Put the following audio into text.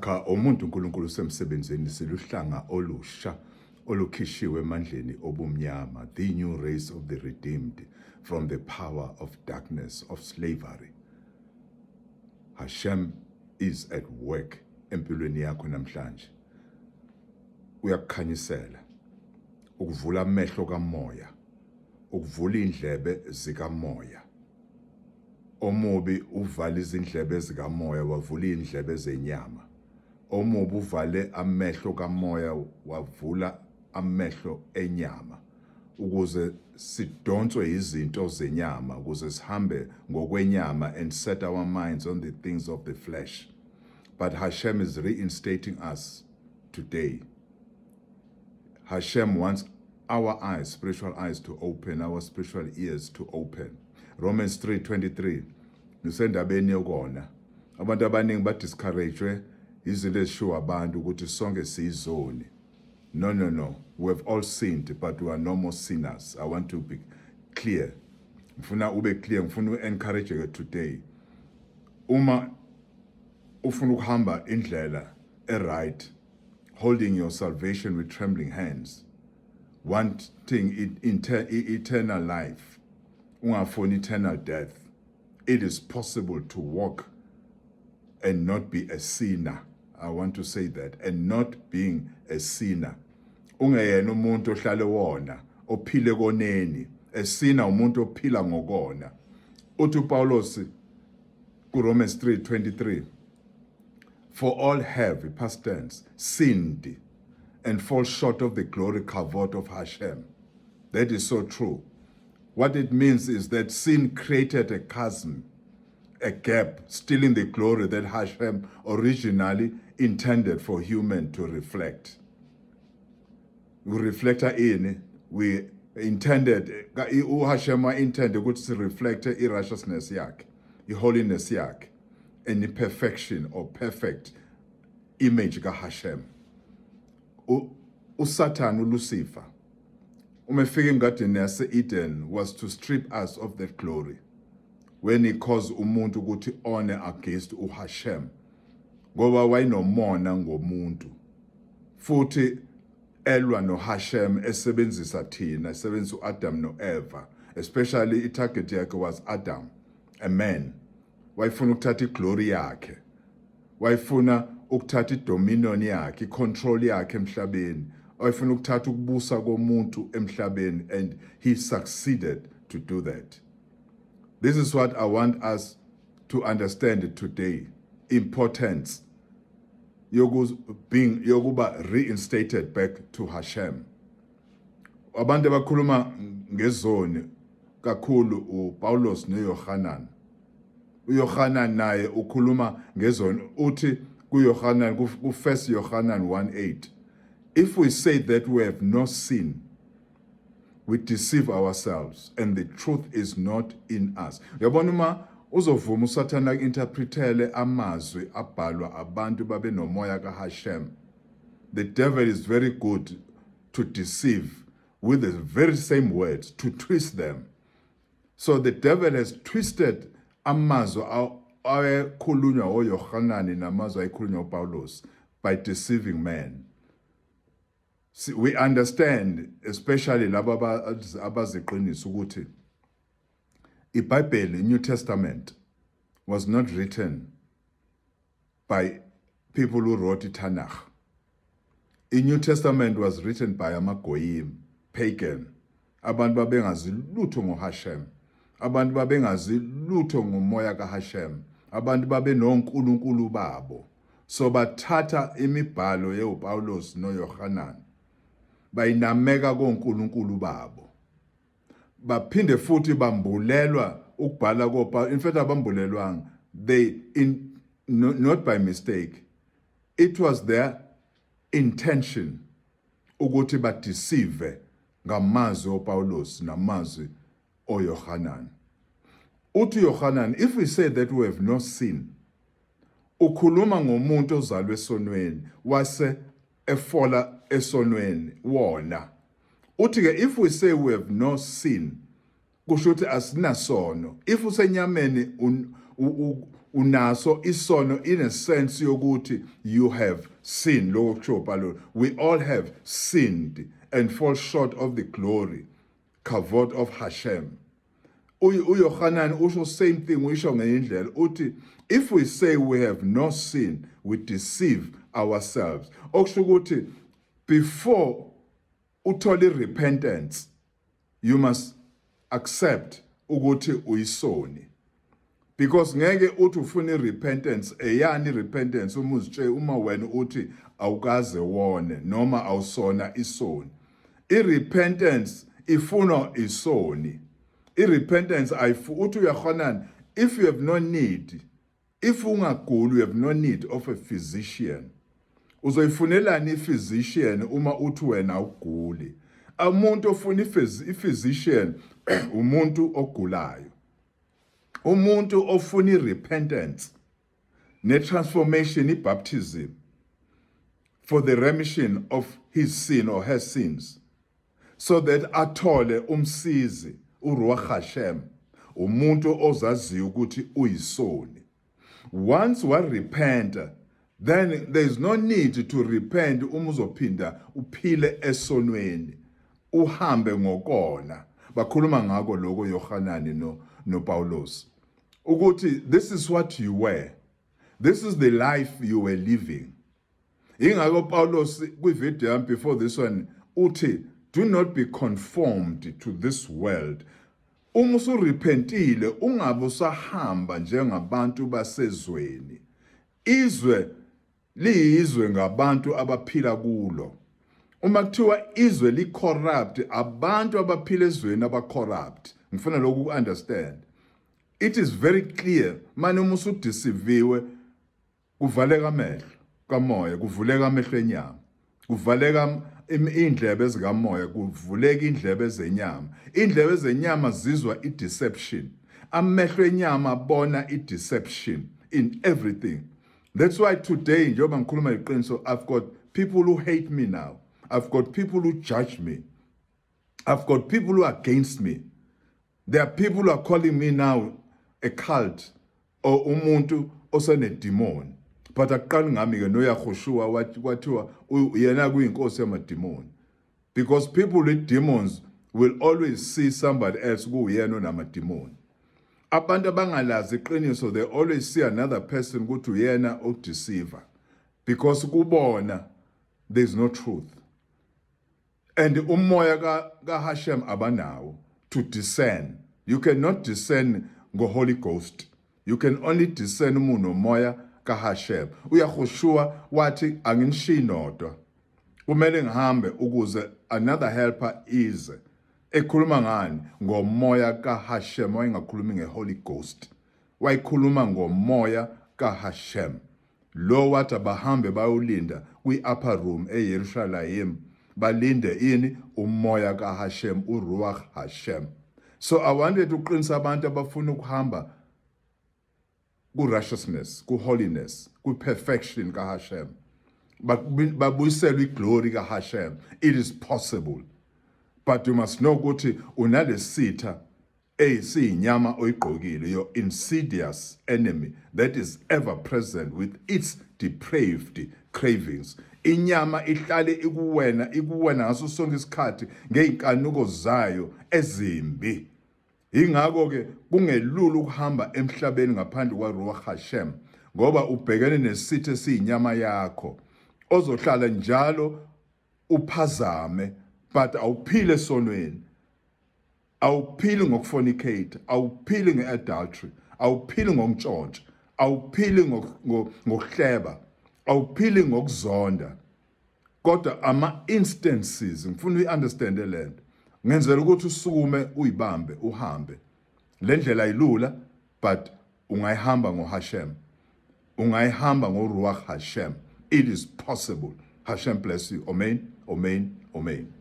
Sakha umuntu uNkulunkulu semsebenzini siluhlanga olusha olukhishiwe emandleni obumnyama, the new race of the redeemed from the power of darkness of slavery. Hashem is at work empilweni yakho namhlanje. Uyakukhanyisela ukuvula amehlo kamoya, ukuvula indlebe zikamoya. Omubi uvala izindlebe zikamoya wavula indlebe zenyama. Omubi uvale amehlo kamoya wavula amehlo enyama ukuze sidonswe izinto zenyama, ukuze sihambe ngokwenyama and set our minds on the things of the flesh. But Hashem is reinstating us today. Hashem wants our eyes, spiritual eyes to open, our spiritual ears to open. Romans 3:23. Ngisendabeni yokona. Abantu abaningi badiscouraged izinto ezishiwo abantu ukuthi sonke siyizoni. No. We have all sinned, but we are no more sinners. I want to be clear. Ngifuna ube clear, ngifuna encourage you today. Uma ufuna ukuhamba indlela right, holding your salvation with trembling hands, wanting eternal life, ungafuni eternal death, it is possible to walk and not be a sinner. I want to say that, and not being a sinner. Ungeyena umuntu ohlale wona, ophile koneni, a sinner umuntu ophila ngokona. Uthi uPaulos ku Romans 3:23. For all have, past tense, sinned and fall short of the glory kavod of Hashem. That is so true. What it means is that sin created a chasm, a gap, stealing the glory that Hashem originally intended for human to reflect. We reflect in, we intended, Hashem intended to reflect righteousness yak, holiness yak, and the perfection or perfect image of Hashem. Satan, Lucifer, umefika egarden yase-Eden was to strip us of that glory. When he caused umuntu ukuthi honor against uHashem. Ngoba wayenomona ngomuntu. Futhi elwa noHashem esebenzisa thina, esebenzisa uAdam noEva. Especially itarget yakhe was Adam, a man. Wayefuna ukuthatha iglory yakhe. Wayefuna ukuthatha idominion yakhe, icontrol yakhe emhlabeni. Wayefuna ukuthatha ukubusa komuntu emhlabeni, and he succeeded to do that. This is what I want us to understand today. Importance yokuba reinstated back to Hashem. Abantu bakhuluma ngezoni kakhulu uPaulos noYohanan. uYohanan naye ukhuluma ngezoni uthi kuYohanan ku 1 Yohanan 1:8. If we say that we have no sin, we deceive ourselves and the truth is not in us. Uyabona uma uzovuma uSathane interpretele amazwi abhalwa abantu babe nomoya kaHashem. The devil is very good to deceive with the very same words, to twist them. So the devil has twisted amazwi ayekhulunywa uYohanan namazwi ayekhulunywa uPaulos by deceiving men. See, we understand, especially laba abaziqinisa ukuthi iBhayibheli, New Testament, was not written by people who wrote Tanakh. The New Testament was written by amagoyim, pagan. Abantu babengazi lutho ngoHashem. Abantu babengazi lutho ngomoya kaHashem. Abantu babenonkulunkulu babo. So bathatha imibhalo yePaulos noYohanan bayinameka konkulunkulu babo. Baphinde futhi bambulelwa ukubhala koPaulos. In fact, abambulelwanga, not by mistake. It was their intention ukuthi badeceive ngamazwi oPaulos namazwi oYohanan. Uthi Yohanan, if we say that we have no sin, ukhuluma ngomuntu ozalwe esonweni wase efola esonweni wona. Uthi ke if we say we have no sin, kusho ukuthi asinasono. If usenyameni unaso isono in a sense yokuthi you have sinned. We all have sinned and fall short of the glory, kavod of Hashem. uYohanan usho same thing uyisho ngenye indlela uthi if we say we have no sin we deceive ourselves. Okusho ukuthi before uthole repentance you must accept ukuthi uyisoni. Because ngeke uthi ufuna repentance eyani repentance uma wena uthi awukaze wone noma awusona isoni. Repentance ifuna isoni. Repentance uthi uyakhonana if you have no need, if ungaguli you have no need of a physician. Uzoyifunelani iphysician uma uthi wena uguli? Umuntu ofuna iphysician umuntu ogulayo. Umuntu ofuna repentance ne-transformation, i-baptism for the remission of his sin or her sins, so that athole umsizi uRuach Hashem, umuntu ozaziyo ukuthi uyisoni. Once repent, then there is no need to repent uzophinda uphile esonweni uhambe ngokona. Bakhuluma ngako lokho Yohanani no Paulos ukuthi this is what you were, this is the life you were living. Ingako Paulos kwivideo before this one uthi do not be conformed to this world. Uma usurepentile ungabe usahamba njengabantu basezweni. Izwe liyizwe ngabantu abaphila kulo. Uma kuthiwa izwe li-corrupt, abantu abaphila ezweni aba-corrupt. Ngifuna lokhu understand. It is very clear, manje uma usudisiviwe kuvaleka amehlo kamoya, kuvuleka amehlo enyama, kuvaleka indlebe zikamoya, kuvuleka indlebe zenyama. Indlebe zenyama zizwa i-deception. Amehlo enyama abona i-deception in everything. That's why today, njengoba ngikhuluma iqiniso, I've got people who hate me now. I've got people who judge me. I've got people who are against me. There are people who are calling me now a cult or umuntu osenedemon. But aqala ngami-ke noYahoshua wathiwa yena kuyinkosi yamademon. Because people with demons will always see somebody else kuyena onamademon. Abantu abangalazi iqiniso, they always see another person ukuthi uyena odeceiver. Because kubona there's no truth. And umoya ka Hashem abanawo to discern. You cannot discern ngo-Holy Ghost. You can only discern umuntu moya ka Hashem. UYahoshua wathi anginishiyi nodwa. Kumele ngihambe ukuze another helper is. Ekhuluma ngani? Ngomoya ka Hashem. Wayengakhulumi nge-Holy Ghost. Wayikhuluma ngomoya ka Hashem. Lo wathi bahambe bayolinda kwi-upper room eYerusalem. Balinde ini umoya ka Hashem, uRuach Hashem. So I wanted to uqinisa abantu abafuna ukuhamba ku-righteousness, ku-holiness, ku-perfection ka Hashem. Babuyiselwe iglory ka Hashem. It is possible. But you must know ukuthi unalesitha eyisinyama oyigqokile, your insidious enemy that is ever present with its depraved cravings. Inyama ihlale ikuwena ngaso sonke isikhathi ngeinkanuko zayo ezimbi. Ingakho ke kungelula ukuhamba emhlabeni ngaphandle kwaRuach Hashem ngoba ubhekene nesitha esiyinyama yakho ozohlala njalo uphazame, but awuphile esonweni. Awuphili ngokufornicate, awuphili ngeadultery, awuphili ngokutshontsha, awuphili ngokuhleba, awuphili ngokuzonda. Kodwa ama-instances, ngifuna uyi-understande le nto. Ngenzela ukuthi usukume uyibambe, uhambe. Le ndlela ayilula, but ungayihamba ngoHashem. Ungayihamba ngoRuach Hashem. It is possible. Hashem bless you. Amen, amen, amen.